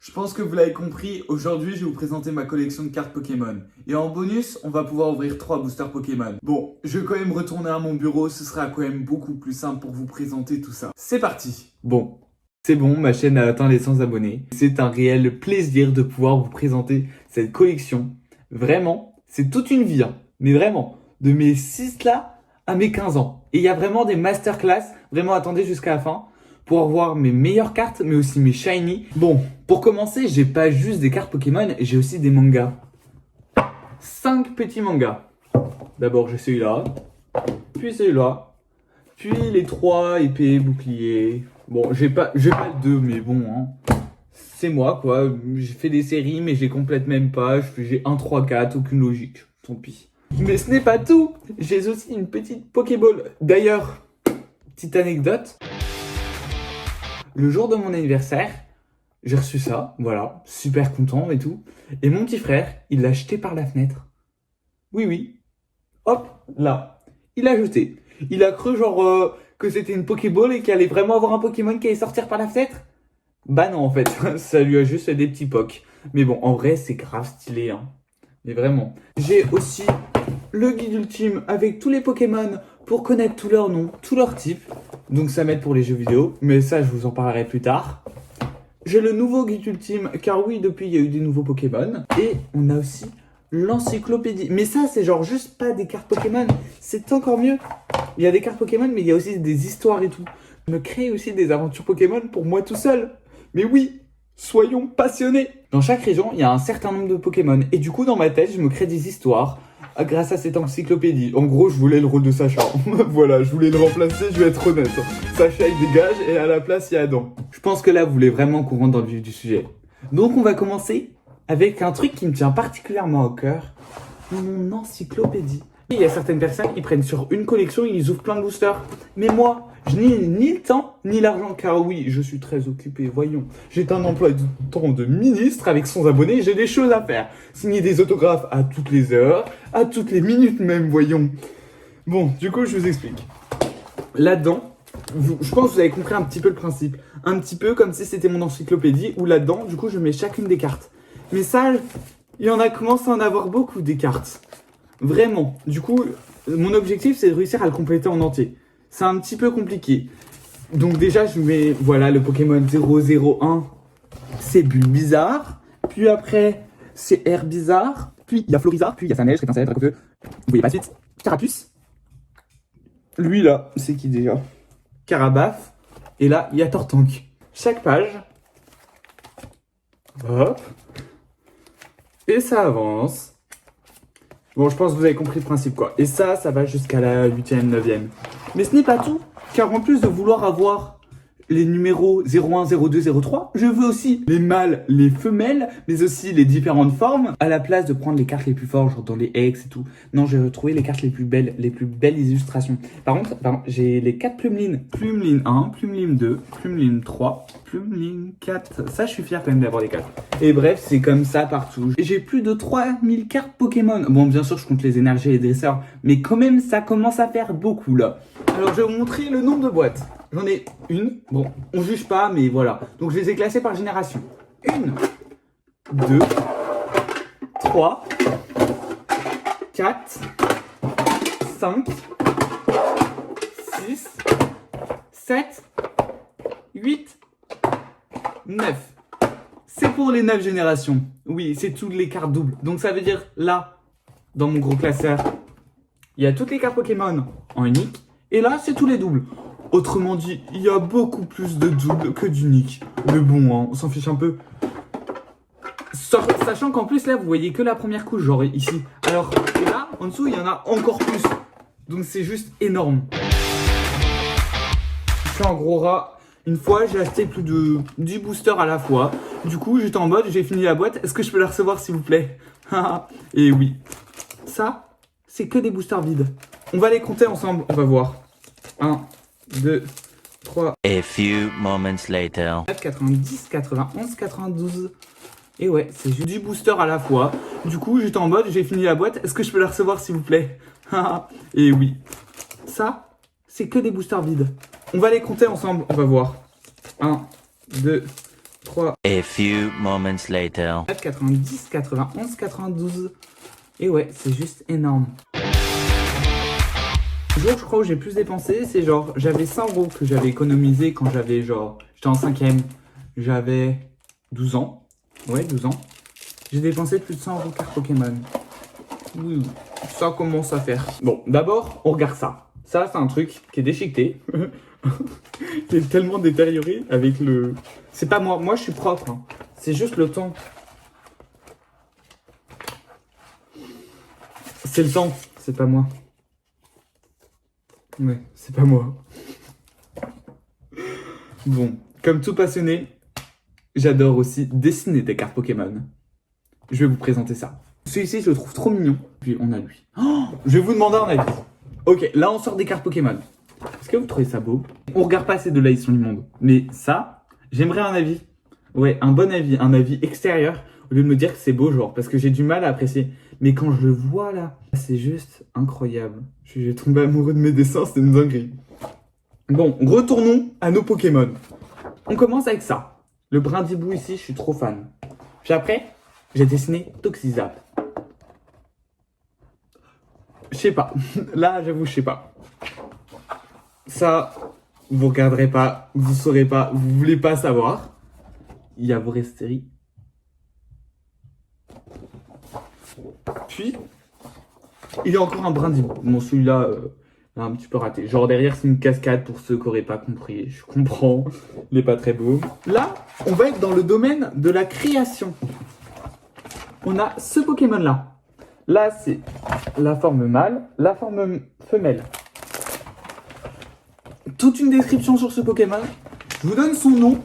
Je pense que vous l'avez compris, aujourd'hui je vais vous présenter ma collection de cartes Pokémon. Et en bonus, on va pouvoir ouvrir 3 boosters Pokémon. Bon, je vais quand même retourner à mon bureau, ce sera quand même beaucoup plus simple pour vous présenter tout ça. C'est parti. Bon, c'est bon, ma chaîne a atteint les 100 abonnés. C'est un réel plaisir de pouvoir vous présenter cette collection. Vraiment, c'est toute une vie, hein. Mais vraiment, de mes 6 là à mes 15 ans. Et il y a vraiment des masterclass, vraiment attendez jusqu'à la fin, pour voir mes meilleures cartes, mais aussi mes shiny. Bon, pour commencer, j'ai pas juste des cartes Pokémon, j'ai aussi des mangas. 5 petits mangas. D'abord, j'ai celui-là, puis celui-là, puis les 3 épées, boucliers. Bon, j'ai pas le 2, mais bon, hein. C'est moi, quoi. J'ai fait des séries, mais j'ai complète même pas. J'ai 1, 3, 4, aucune logique. Tant pis. Mais ce n'est pas tout. J'ai aussi une petite Pokéball. D'ailleurs, petite anecdote. Le jour de mon anniversaire, j'ai reçu ça, voilà, super content et tout. Et mon petit frère, il l'a jeté par la fenêtre. Oui, oui. Hop, là. Il l'a jeté. Il a cru genre que c'était une Pokéball et qu'il allait vraiment avoir un Pokémon qui allait sortir par la fenêtre. Bah non, en fait, ça lui a juste fait des petits pocs. Mais bon, en vrai, c'est grave stylé, hein. Mais vraiment. J'ai aussi le guide ultime avec tous les Pokémon pour connaître tous leurs noms, tous leurs types. Donc ça m'aide pour les jeux vidéo, mais ça je vous en parlerai plus tard. J'ai le nouveau guide ultime, car oui, depuis il y a eu des nouveaux Pokémon. Et on a aussi l'encyclopédie. Mais ça c'est genre juste pas des cartes Pokémon, c'est encore mieux. Il y a des cartes Pokémon, mais il y a aussi des histoires et tout. Je me crée aussi des aventures Pokémon pour moi tout seul. Mais oui, soyons passionnés. Dans chaque région, il y a un certain nombre de Pokémon. Et du coup, dans ma tête, je me crée des histoires grâce à cette encyclopédie. En gros, je voulais le rôle de Sacha. Voilà, je voulais le remplacer, je vais être honnête. Sacha, il dégage et à la place, il y a Adam. Je pense que là, vous voulez vraiment qu'on rentre dans le vif du sujet. Donc, on va commencer avec un truc qui me tient particulièrement au cœur. Mon encyclopédie. Il y a certaines personnes, ils prennent sur une collection, ils ouvrent plein de boosters. Mais moi, je n'ai ni le temps, ni l'argent, car oui, je suis très occupé, voyons. J'ai un emploi du temps de ministre avec 100 abonnés, j'ai des choses à faire. Signer des autographes à toutes les heures, à toutes les minutes même, voyons. Bon, du coup, je vous explique. Là-dedans, je pense que vous avez compris un petit peu le principe. Un petit peu comme si c'était mon encyclopédie, où là-dedans, du coup, je mets chacune des cartes. Mais ça, il y en a commencé à en avoir beaucoup des cartes. Vraiment. Du coup, mon objectif, c'est de réussir à le compléter en entier. C'est un petit peu compliqué. Donc déjà, je mets, voilà, le Pokémon 001, c'est Bulbizarre. Puis après, c'est Herbizarre. Puis il y a Florizarre. Puis il y a sa neige, Rétincelle, Dracofeu. Vous voyez pas suite. Carapuce. Lui là, c'est qui déjà? Carabaf. Et là, il y a Tortank. Chaque page. Hop. Et ça avance. Bon, je pense que vous avez compris le principe, quoi. Et ça va jusqu'à la 8e, 9e. Mais ce n'est pas tout, car en plus de vouloir avoir les numéros 01, 02, 03, je veux aussi les mâles, les femelles, mais aussi les différentes formes, à la place de prendre les cartes les plus fortes, genre dans les X et tout. Non, j'ai retrouvé les cartes les plus belles illustrations. Par contre, j'ai les 4 Plumeline. Plumeline 1, Plumeline 2, Plumeline 3, Plumeline 4. Ça, je suis fier quand même d'avoir les 4. Et bref, c'est comme ça partout. Et j'ai plus de 3000 cartes Pokémon. Bon, bien sûr, je compte les énergies et les dresseurs, mais quand même, ça commence à faire beaucoup, là. Alors, je vais vous montrer le nombre de boîtes. J'en ai une. Bon, on juge pas, mais voilà. Donc, je les ai classées par génération. 1, 2, 3, 4, 5, 6, 7, 8, 9. C'est pour les 9 générations. Oui, c'est toutes les cartes doubles. Donc, ça veut dire, là, dans mon gros classeur, il y a toutes les cartes Pokémon en unique. Et là, c'est tous les doubles. Autrement dit, il y a beaucoup plus de doubles que d'uniques. Mais bon, hein, on s'en fiche un peu. Sachant qu'en plus, là, vous voyez que la première couche, genre ici. Alors, et là, en dessous, il y en a encore plus. Donc, c'est juste énorme. Je suis un gros rat. Une fois, j'ai acheté plus de 10 boosters à la fois. Du coup, j'étais en mode, j'ai fini la boîte. Est-ce que je peux la recevoir, s'il vous plaît? Et oui. Ça, c'est que des boosters vides. On va les compter ensemble, on va voir. 1, 2, 3. A few moments later. 90, 91, 92. Et ouais, c'est juste 10 boosters à la fois. Du coup, j'étais en mode, j'ai fini la boîte. Est-ce que je peux la recevoir, s'il vous plaît? Et oui. Ça, c'est que des boosters vides. On va les compter ensemble, on va voir. 1, 2, 3, A few moments later. 90, 91, 92. Et ouais, c'est juste énorme. Le jour, je crois, où j'ai plus dépensé, c'est genre, j'avais 100 € que j'avais économisé quand j'avais genre, j'étais en 5ème, j'avais 12 ans. Ouais, 12 ans. J'ai dépensé plus de 100 € carte Pokémon. Oui, ça commence à faire. Bon, d'abord, on regarde ça. Ça, c'est un truc qui est déchiqueté, qui est tellement détérioré avec le... C'est pas moi, moi je suis propre, hein. C'est juste le temps. C'est le temps, c'est pas moi. Ouais, c'est pas moi. Bon, comme tout passionné, j'adore aussi dessiner des cartes Pokémon. Je vais vous présenter ça. Celui-ci, je le trouve trop mignon. Puis on a lui. Oh, je vais vous demander un avis. Ok, là on sort des cartes Pokémon. Est-ce que vous trouvez ça beau? On regarde pas assez de l'édition du monde. Mais ça, j'aimerais un avis. Ouais, un bon avis, un avis extérieur. Au lieu de me dire que c'est beau, genre, parce que j'ai du mal à apprécier. Mais quand je le vois là, c'est juste incroyable. Je vais tomber amoureux de mes dessins, c'est une dinguerie. Bon, retournons à nos Pokémon. On commence avec ça. Le Brindibou ici, je suis trop fan. Puis après, j'ai dessiné Toxizap. Je sais pas. Là, j'avoue, je sais pas. Ça, vous regarderez pas, vous saurez pas, vous voulez pas savoir. Il y a Voresteri. Puis, il y a encore un Brindibou. Bon, celui-là, un petit peu raté. Genre derrière, c'est une cascade pour ceux qui n'auraient pas compris. Je comprends, il n'est pas très beau. Là, on va être dans le domaine de la création. On a ce Pokémon-là. Là, c'est la forme mâle, la forme femelle. Toute une description sur ce Pokémon. Je vous donne son nom.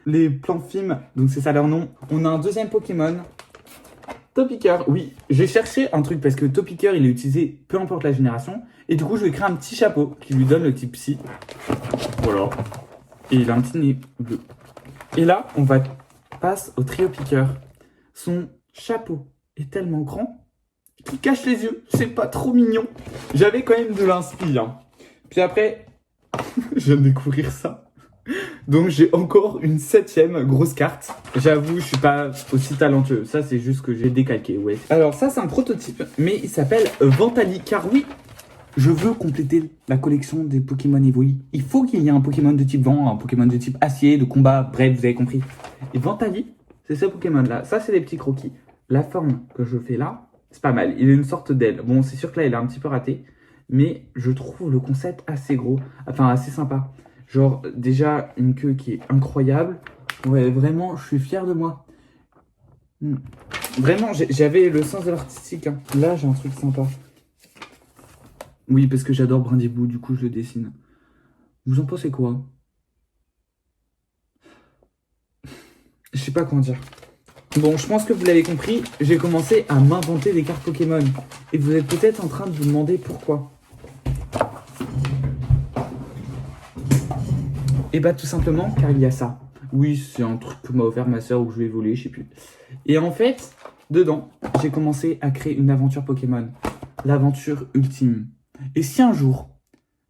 Les Planfimes, donc c'est ça leur nom. On a un deuxième Pokémon. Topiqueur, oui, j'ai cherché un truc parce que Topiqueur il est utilisé peu importe la génération. Et du coup, je vais créer un petit chapeau qui lui donne le type Psy. Voilà. Et il a un petit nez bleu. Et là, on va passer au trio piqueur. Son chapeau est tellement grand qu'il cache les yeux. C'est pas trop mignon. J'avais quand même de l'inspi. Hein. Puis après, je viens de découvrir ça. Donc j'ai encore une 7ème grosse carte. J'avoue, je suis pas aussi talentueux. Ça, c'est juste que j'ai décalqué, ouais. Alors ça, c'est un prototype, mais il s'appelle Ventali. Car oui, je veux compléter la collection des Pokémon évolués. Il faut qu'il y ait un Pokémon de type vent, un Pokémon de type acier, de combat, bref, vous avez compris. Et Ventali, c'est ce Pokémon-là. Ça, c'est des petits croquis. La forme que je fais là, c'est pas mal. Il a une sorte d'aile. Bon, c'est sûr que là, il est un petit peu raté. Mais je trouve le concept assez gros. Enfin, assez sympa. Genre, déjà, une queue qui est incroyable. Ouais, vraiment, je suis fier de moi. Vraiment, j'avais le sens de l'artistique. Hein. Là, j'ai un truc sympa. Oui, parce que j'adore Brindibou, du coup, je le dessine. Vous en pensez quoi? Je sais pas comment dire. Bon, je pense que vous l'avez compris, j'ai commencé à m'inventer des cartes Pokémon. Et vous êtes peut-être en train de vous demander pourquoi. Et bah tout simplement car il y a ça. Oui, c'est un truc que m'a offert ma soeur ou que je vais voler, je sais plus. Et en fait, dedans, j'ai commencé à créer une aventure Pokémon. L'aventure ultime. Et si un jour,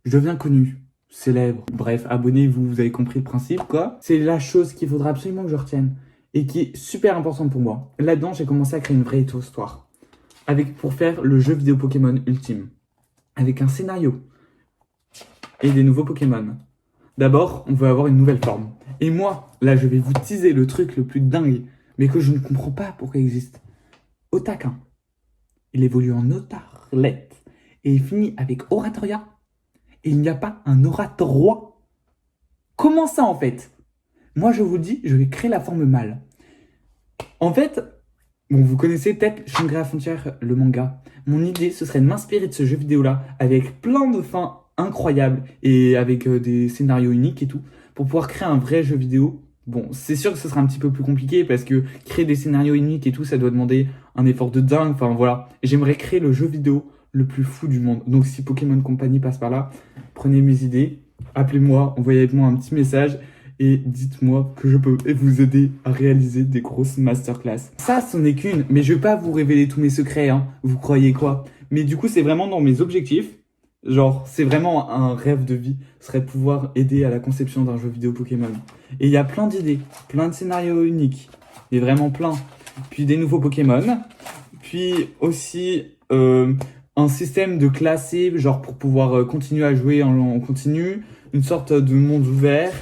je deviens connu, célèbre, bref, abonnez-vous, vous avez compris le principe, quoi. C'est la chose qu'il faudra absolument que je retienne. Et qui est super importante pour moi. Là-dedans, j'ai commencé à créer une vraie histoire. Pour faire le jeu vidéo Pokémon ultime. Avec un scénario. Et des nouveaux Pokémon. D'abord, on veut avoir une nouvelle forme. Et moi, là, je vais vous teaser le truc le plus dingue, mais que je ne comprends pas pourquoi il existe. Otaquin. Il évolue en Otarlette. Et il finit avec Oratoria. Et il n'y a pas un Oratoroi. Comment ça, en fait? Moi, je vous le dis, je vais créer la forme mâle. En fait, bon, vous connaissez peut-être Shangri-La Frontière, le manga. Mon idée, ce serait de m'inspirer de ce jeu vidéo-là, avec plein de fins incroyable et avec des scénarios uniques et tout pour pouvoir créer un vrai jeu vidéo. Bon, c'est sûr que ce sera un petit peu plus compliqué parce que créer des scénarios uniques et tout, ça doit demander un effort de dingue. Enfin voilà, j'aimerais créer le jeu vidéo le plus fou du monde. Donc si Pokémon Company passe par là, prenez mes idées, appelez-moi, envoyez-moi un petit message et dites-moi que je peux vous aider à réaliser des grosses masterclass. Ça, ce n'est qu'une, mais je vais pas vous révéler tous mes secrets, hein. Vous croyez quoi? Mais du coup, c'est vraiment dans mes objectifs. Genre, c'est vraiment un rêve de vie, ce serait de pouvoir aider à la conception d'un jeu vidéo Pokémon. Et il y a plein d'idées, plein de scénarios uniques, et vraiment plein. Puis des nouveaux Pokémon, puis aussi un système de classé, genre pour pouvoir continuer à jouer en continu, une sorte de monde ouvert,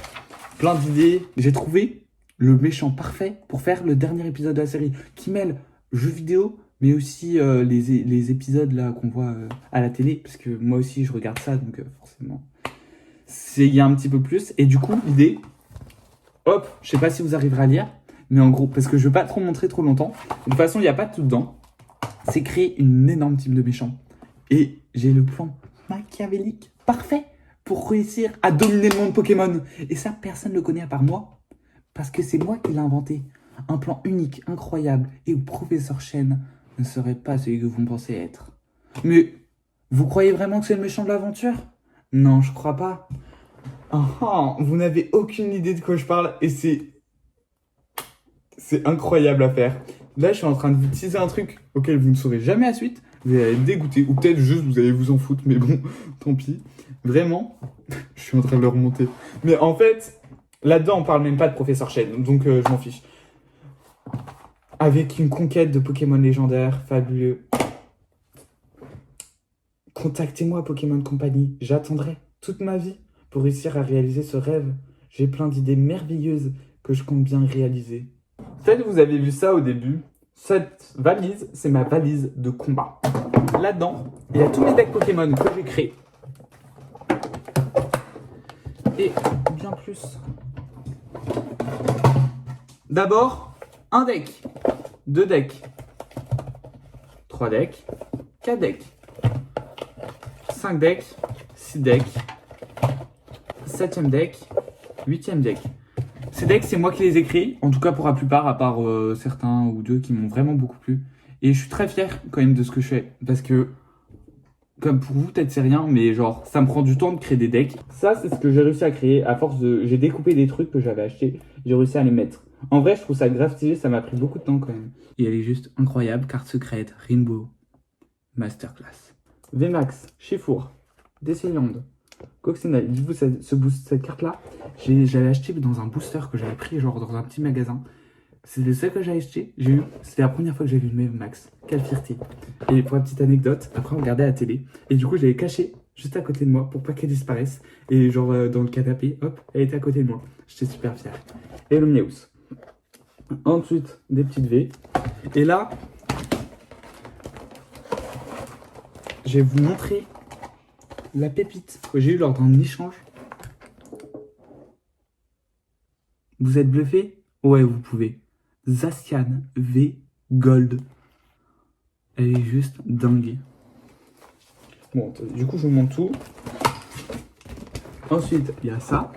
plein d'idées. J'ai trouvé le méchant parfait pour faire le dernier épisode de la série, qui mêle jeux vidéo, mais aussi les épisodes là qu'on voit à la télé, parce que moi aussi je regarde ça, donc forcément, il y a un petit peu plus. Et du coup, l'idée, hop, je sais pas si vous arriverez à lire, mais en gros, parce que je veux pas trop montrer trop longtemps, de toute façon, il n'y a pas de tout dedans, c'est créer une énorme team de méchants. Et j'ai le plan machiavélique parfait pour réussir à dominer le monde Pokémon. Et ça, personne ne le connaît à part moi, parce que c'est moi qui l'ai inventé. Un plan unique, incroyable, et où Professeur Chen ne serait pas celui que vous pensez être. Mais vous croyez vraiment que c'est le méchant de l'aventure? Non, je crois pas. Vous n'avez aucune idée de quoi je parle, et c'est incroyable à faire. Là, je suis en train de vous teaser un truc auquel vous ne saurez jamais la suite. Vous allez être dégoûté, ou peut-être juste vous allez vous en foutre, mais bon, tant pis. Vraiment, je suis en train de le remonter. Mais en fait, là-dedans, on parle même pas de Professeur Chen, donc je m'en fiche. Avec une conquête de Pokémon légendaires, fabuleux. Contactez-moi, Pokémon Company. J'attendrai toute ma vie pour réussir à réaliser ce rêve. J'ai plein d'idées merveilleuses que je compte bien réaliser. Peut-être vous avez vu ça au début. Cette valise, c'est ma valise de combat. Là-dedans, il y a tous mes decks Pokémon que j'ai créés. Et bien plus. D'abord, un deck, 2 decks, 3 decks, 4 decks, 5 decks, 6 decks, 7ème deck, 8ème deck. Ces decks, c'est moi qui les ai créés, en tout cas pour la plupart, à part certains ou deux qui m'ont vraiment beaucoup plu. Et je suis très fier quand même de ce que je fais, parce que, comme pour vous, peut-être c'est rien, mais genre, ça me prend du temps de créer des decks. Ça, c'est ce que j'ai réussi à créer à force de... J'ai découpé des trucs que j'avais achetés, j'ai réussi à les mettre. En vrai, je trouve ça grave stylé, ça m'a pris beaucoup de temps quand même. Et elle est juste incroyable, carte secrète, Rainbow, Masterclass. VMAX, Chifour, Deciland, Coccinelle. Dites-vous, cette carte-là, j'avais acheté dans un booster que j'avais pris genre dans un petit magasin. C'est le seul que j'ai acheté, c'était la première fois que j'ai vu une VMAX. Quelle fierté. Et pour la petite anecdote, après on regardait à la télé, et du coup je l'avais cachée juste à côté de moi pour pas qu'elle disparaisse. Et genre dans le canapé, hop, elle était à côté de moi. J'étais super fier. Et le Miaus. Ensuite, des petites V. Et là, je vais vous montrer la pépite que j'ai eue lors d'un échange. Vous êtes bluffé? Ouais, vous pouvez. Zacian V Gold. Elle est juste dingue. Bon, du coup, je vous montre tout. Ensuite, il y a ça.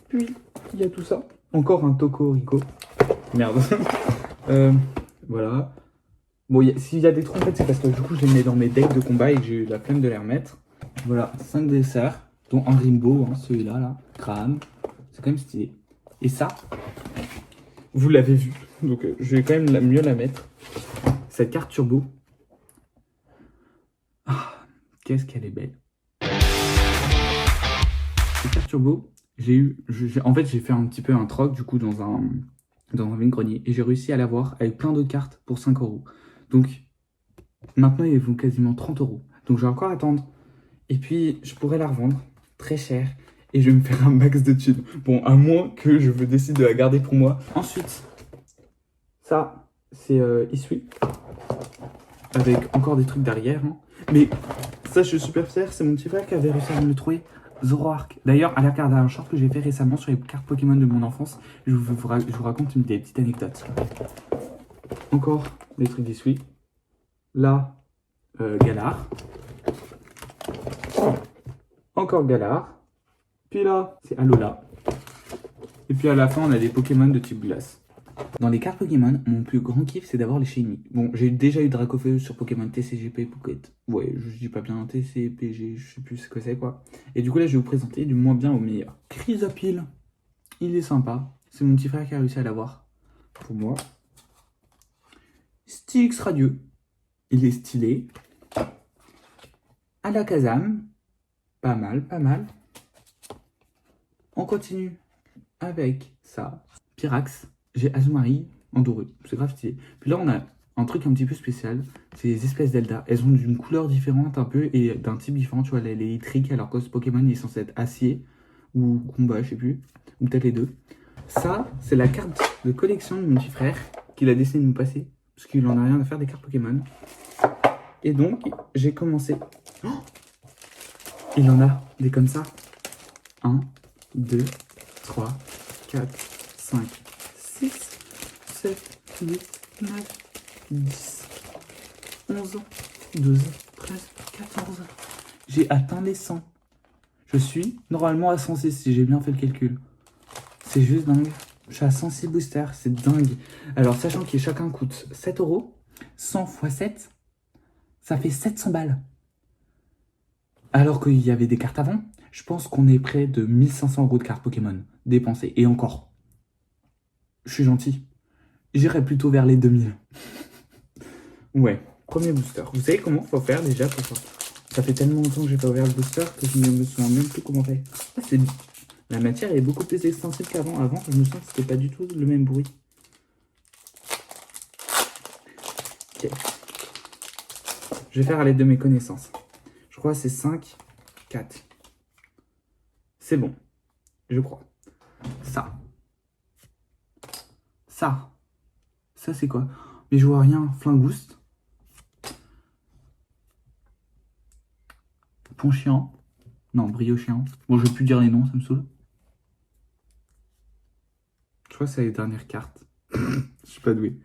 Puis, il y a tout ça. Encore un Toco Rico. Merde. Voilà. Bon, s'il y a des trous, en fait, c'est parce que du coup, je les mets dans mes decks de combat et que j'ai eu la flemme de les remettre. Voilà, 5 desserts, dont un Rainbow, hein, celui-là, là. Crâne. C'est quand même stylé. Et ça, vous l'avez vu. Donc, je vais quand même mieux la mettre. Cette carte turbo. Ah, qu'est-ce qu'elle est belle. Cette carte turbo, en fait, j'ai fait un petit peu un troc, du coup, dans un vide-grenier. Et j'ai réussi à l'avoir avec plein de cartes pour 5 €. Donc, maintenant, ils vaut quasiment 30 €. Donc, je vais encore attendre. Et puis, je pourrais la revendre très cher. Et je vais me faire un max de thunes. Bon, à moins que je décide de la garder pour moi. Ensuite, ça, c'est Isui. Avec encore des trucs derrière. Hein. Mais ça, je suis super fier. C'est mon petit frère qui avait réussi à me le trouver. Zoroark. D'ailleurs, allez regarder un short que j'ai fait récemment sur les cartes Pokémon de mon enfance. Je vous raconte des petites anecdotes. Encore des trucs d'Isui. Là, Galar. Encore Galar. Puis là, c'est Alola. Et puis à la fin, on a des Pokémon de type glace. Dans les cartes Pokémon, mon plus grand kiff, c'est d'avoir les Shiny. Bon, j'ai déjà eu Dracofeu sur Pokémon TCGP Pocket. Ouais, je dis pas bien TCPG, je sais plus ce que c'est quoi. Et du coup, là, je vais vous présenter du moins bien au meilleur. Chrysapile. Il est sympa. C'est mon petit frère qui a réussi à l'avoir. Pour moi. Styx Radieux. Il est stylé. Alakazam. Pas mal, pas mal. On continue avec ça. Pyrax. J'ai Azumarill en doré. C'est grave stylé. Puis là, on a un truc un petit peu spécial. C'est les espèces d'Elda. Elles ont d'une couleur différente un peu et d'un type différent. Tu vois, les électriques, alors que ce Pokémon il est censé être acier ou combat, je sais plus. Ou peut-être les deux. Ça, c'est la carte de collection de mon petit frère qu'il a décidé de nous passer. Parce qu'il en a rien à faire des cartes Pokémon. Et donc, j'ai commencé. Oh, il en a des comme ça. 1, 2, 3, 4, 5, 6, 7, 8, 9, 10, 11, 12, 13, 14. J'ai atteint les 100. Je suis normalement à 106 si j'ai bien fait le calcul. C'est juste dingue. Je suis à 106 boosters, c'est dingue. Alors, sachant que chacun coûte 7 euros, 100 x 7, ça fait 700 balles. Alors qu'il y avait des cartes avant, je pense qu'on est près de 1500 euros de cartes Pokémon dépensées. Et encore, je suis gentil. J'irai plutôt vers les 2000. Ouais, premier booster. Vous savez comment faut faire déjà pour ça? Ça fait tellement longtemps que j'ai pas ouvert le booster que je ne me souviens même plus comment faire. Ah, la matière est beaucoup plus extensive qu'avant. Avant, je me sens que c'était pas du tout le même bruit. Ok. Je vais faire à l'aide de mes connaissances. Je crois que c'est 5, 4. C'est bon. Je crois. Ça. Ça. Ça, c'est quoi? Mais je vois rien. Flingouste. Ponchiant. Non, Briochiant. Bon, je vais plus dire les noms, ça me saoule. Je crois que c'est les dernières cartes. Je suis pas doué.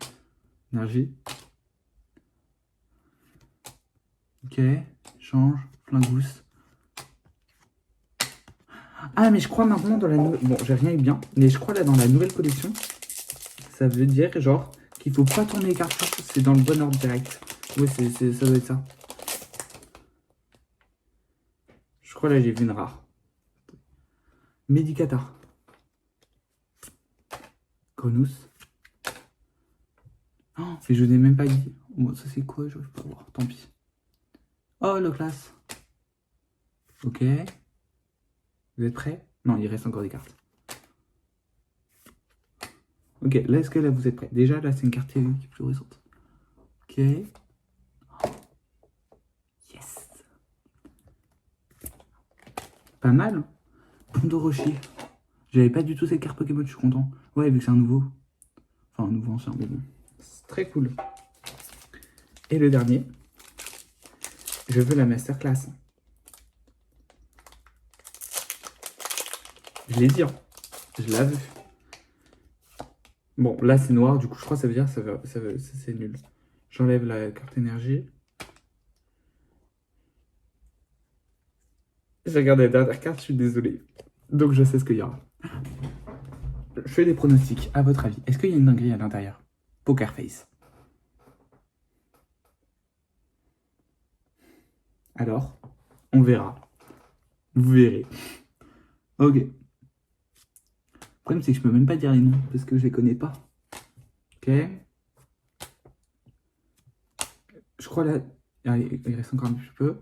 Énergie. Ok. Change. Flingouste. Ah, mais je crois maintenant dans la nouvelle... Bon, j'ai rien eu bien. Mais je crois là dans la nouvelle collection, ça veut dire genre qu'il faut pas tourner les cartouches. C'est dans le bon ordre direct. Ouais, ça doit être ça. Je crois là j'ai vu une rare. Medicata. Grenousse. Oh, mais je n'ai même pas dit. Oh, ça c'est quoi? Je ne vais pas voir. Tant pis. Oh, le classe. Ok. Vous êtes prêts? Non, il reste encore des cartes. Ok, là, est-ce que là, vous êtes prêts? Déjà, là, c'est une carte qui est plus récente. Ok. Yes. Pas mal. Pondo Rocher. J'avais pas du tout cette carte Pokémon, je suis content. Ouais, vu que c'est un nouveau. Enfin, un nouveau ancien, mais bon. C'est très cool. Et le dernier. Je veux la masterclass. Je l'ai dit, hein. Je l'ai vu. Bon, là c'est noir, du coup je crois que ça veut dire que c'est nul. J'enlève la carte énergie. J'ai regardé la dernière carte, je suis désolé. Donc je sais ce qu'il y aura. Je fais des pronostics. À votre avis, est-ce qu'il y a une dinguerie à l'intérieur? Poker Face. Alors, on verra. Vous verrez. Ok. Le problème, c'est que je peux même pas dire les noms parce que je les connais pas. Ok. Je crois là. Allez, il reste encore un petit peu.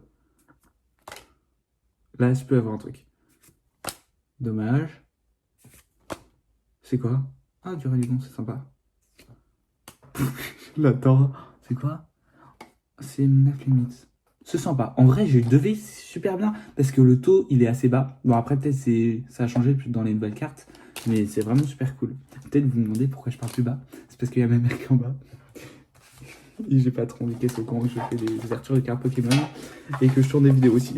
Là, je peux avoir un truc. Dommage. C'est quoi? Ah, du Raygon, c'est sympa. Je l'attends. C'est quoi? C'est 9 limites. C'est sympa. En vrai, j'ai eu 2V, c'est super bien. Parce que le taux, il est assez bas. Bon, après, peut-être ça a changé dans les nouvelles cartes. Mais c'est vraiment super cool. Peut-être vous me demandez pourquoi je parle plus bas. C'est parce qu'il y a même marqué en bas. Et j'ai pas trop indiqué au quand je fais des ouvertures de cartes Pokémon. Et que je tourne des vidéos aussi.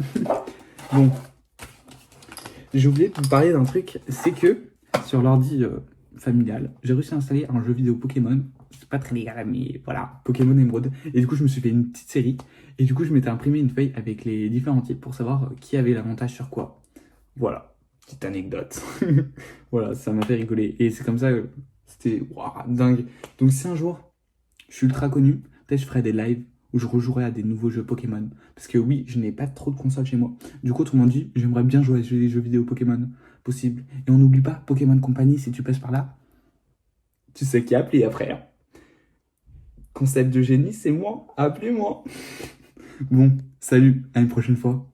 Bon. J'ai oublié de vous parler d'un truc. C'est que sur l'ordi familial, j'ai réussi à installer un jeu vidéo Pokémon. C'est pas très légal, mais voilà. Pokémon Emerald. Et du coup, je me suis fait une petite série. Et du coup, je m'étais imprimé une feuille avec les différents types pour savoir qui avait l'avantage sur quoi. Voilà. Petite anecdote. Voilà, ça m'a fait rigoler. Et c'est comme ça que c'était dingue. Donc si un jour, je suis ultra connu, peut-être je ferai des lives où je rejouerai à des nouveaux jeux Pokémon. Parce que oui, je n'ai pas trop de consoles chez moi. Du coup, autrement dit, j'aimerais bien jouer à des jeux vidéo Pokémon possible. Et on n'oublie pas, Pokémon Company, si tu passes par là, tu sais qui appeler après. Concept de génie, c'est moi. Appelez-moi. Bon, Salut, à une prochaine fois.